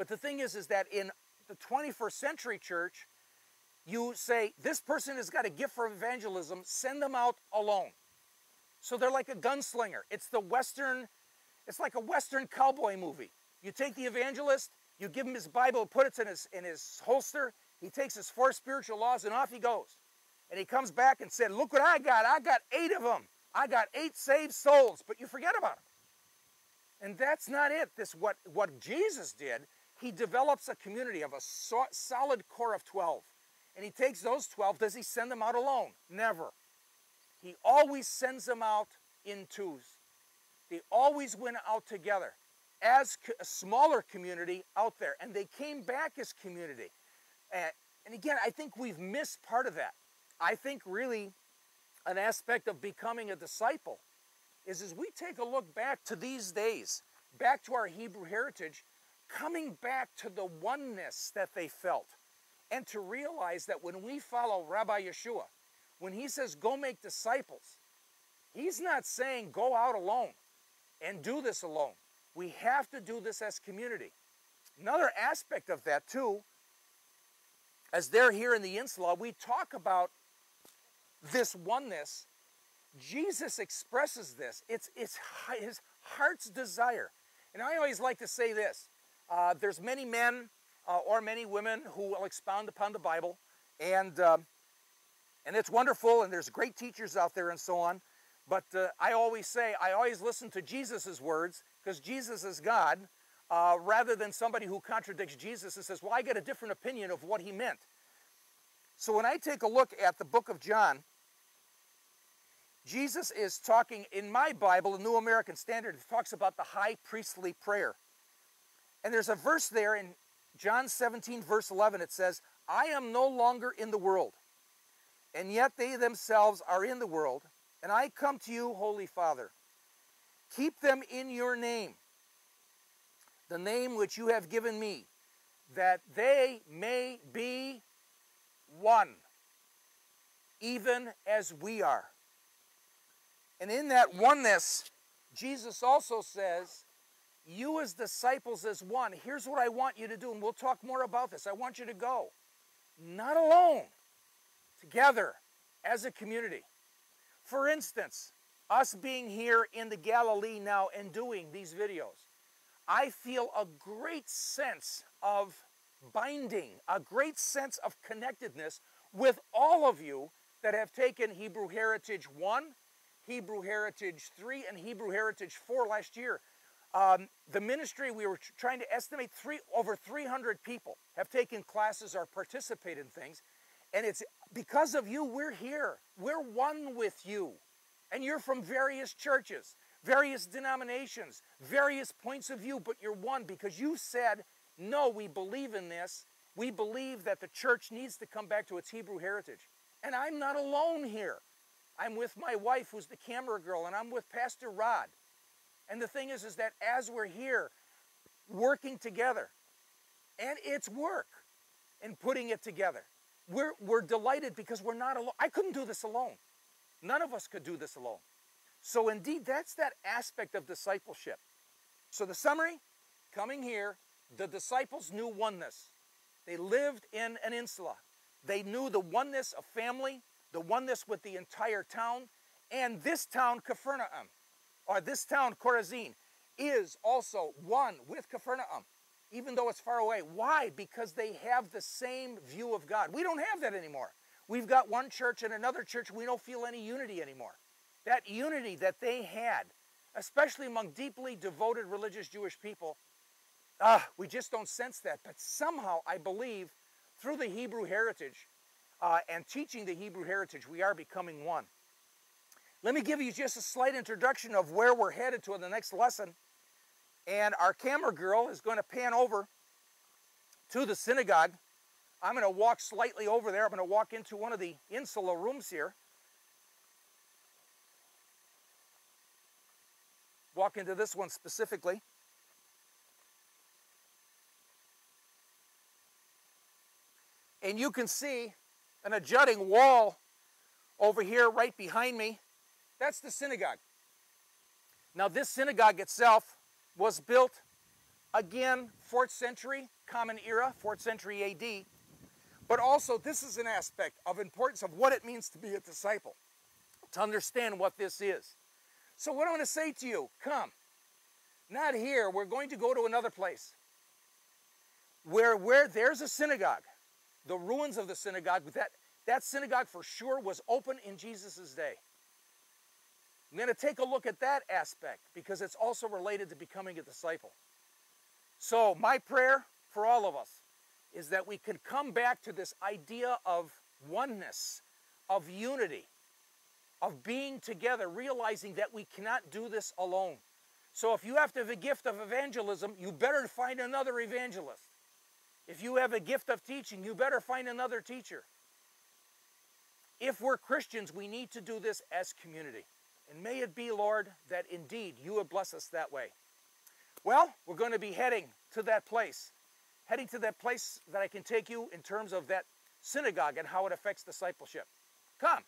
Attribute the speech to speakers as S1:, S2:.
S1: But the thing is that in the 21st century church, you say, this person has got a gift for evangelism, send them out alone. So they're like a gunslinger. It's like a Western cowboy movie. You take the evangelist, you give him his Bible, put it in his holster, he takes his 4 spiritual laws, and off he goes. And he comes back and said, look what I got 8 of them. I got 8 saved souls, but you forget about them. And that's not it. What Jesus did, he develops a community of a solid core of 12. And he takes those 12, does he send them out alone? Never. He always sends them out in twos. They always went out together as a smaller community out there. And they came back as community. And again, I think we've missed part of that. I think really an aspect of becoming a disciple is as we take a look back to these days, back to our Hebrew heritage, coming back to the oneness that they felt. And to realize that when we follow Rabbi Yeshua, when he says, go make disciples, he's not saying go out alone and do this alone. We have to do this as community. Another aspect of that too, as they're here in the Insula, we talk about this oneness. Jesus expresses this. It's his heart's desire. And I always like to say this. There's many men or many women who will expound upon the Bible, and it's wonderful, and there's great teachers out there and so on. But I always say, I always listen to Jesus' words, because Jesus is God, rather than somebody who contradicts Jesus and says, well, I get a different opinion of what he meant. So when I take a look at the book of John, Jesus is talking, in my Bible, the New American Standard, it talks about the high priestly prayer. And there's a verse there in John 17, verse 11, it says, I am no longer in the world, and yet they themselves are in the world, and I come to you, Holy Father. Keep them in your name, the name which you have given me, that they may be one, even as we are. And in that oneness, Jesus also says, you as disciples as one, here's what I want you to do, and we'll talk more about this. I want you to go, not alone, together as a community. For instance, us being here in the Galilee now and doing these videos, I feel a great sense of binding, a great sense of connectedness with all of you that have taken Hebrew Heritage 1, Hebrew Heritage 3, and Hebrew Heritage 4 last year. The ministry, we were trying to estimate over 300 people have taken classes or participated in things. And it's because of you, we're here. We're one with you. And you're from various churches, various denominations, various points of view, but you're one because you said, no, we believe in this. We believe that the church needs to come back to its Hebrew heritage. And I'm not alone here. I'm with my wife, who's the camera girl, and I'm with Pastor Rod. And the thing is that as we're here working together, and it's work in putting it together, we're delighted because we're not alone. I couldn't do this alone. None of us could do this alone. So indeed, that's that aspect of discipleship. So the summary, coming here, the disciples knew oneness. They lived in an insula. They knew the oneness of family, the oneness with the entire town, and this town, Capernaum, or this town, Chorazin, is also one with Capernaum, even though it's far away. Why? Because they have the same view of God. We don't have that anymore. We've got one church and another church. We don't feel any unity anymore. That unity that they had, especially among deeply devoted religious Jewish people, we just don't sense that. But somehow, I believe, through the Hebrew heritage and teaching the Hebrew heritage, we are becoming one. Let me give you just a slight introduction of where we're headed to in the next lesson. And our camera girl is going to pan over to the synagogue. I'm going to walk slightly over there. I'm going to walk into one of the insula rooms here. Walk into this one specifically. And you can see an adjutting wall over here right behind me. That's the synagogue. Now this synagogue itself was built Again, 4th century, Common Era, 4th century AD. But also, this is an aspect of importance of what it means to be a disciple, to understand what this is. So what I want to say to you, come. Not here. We're going to go to another place where there's a synagogue. The ruins of the synagogue, that synagogue for sure was open in Jesus' day. I'm going to take a look at that aspect because it's also related to becoming a disciple. So my prayer for all of us is that we can come back to this idea of oneness, of unity, of being together, realizing that we cannot do this alone. So if you have to have a gift of evangelism, you better find another evangelist. If you have a gift of teaching, you better find another teacher. If we're Christians, we need to do this as community. And may it be, Lord, that indeed you would bless us that way. Well, we're going to be heading to that place that I can take you in terms of that synagogue and how it affects discipleship. Come.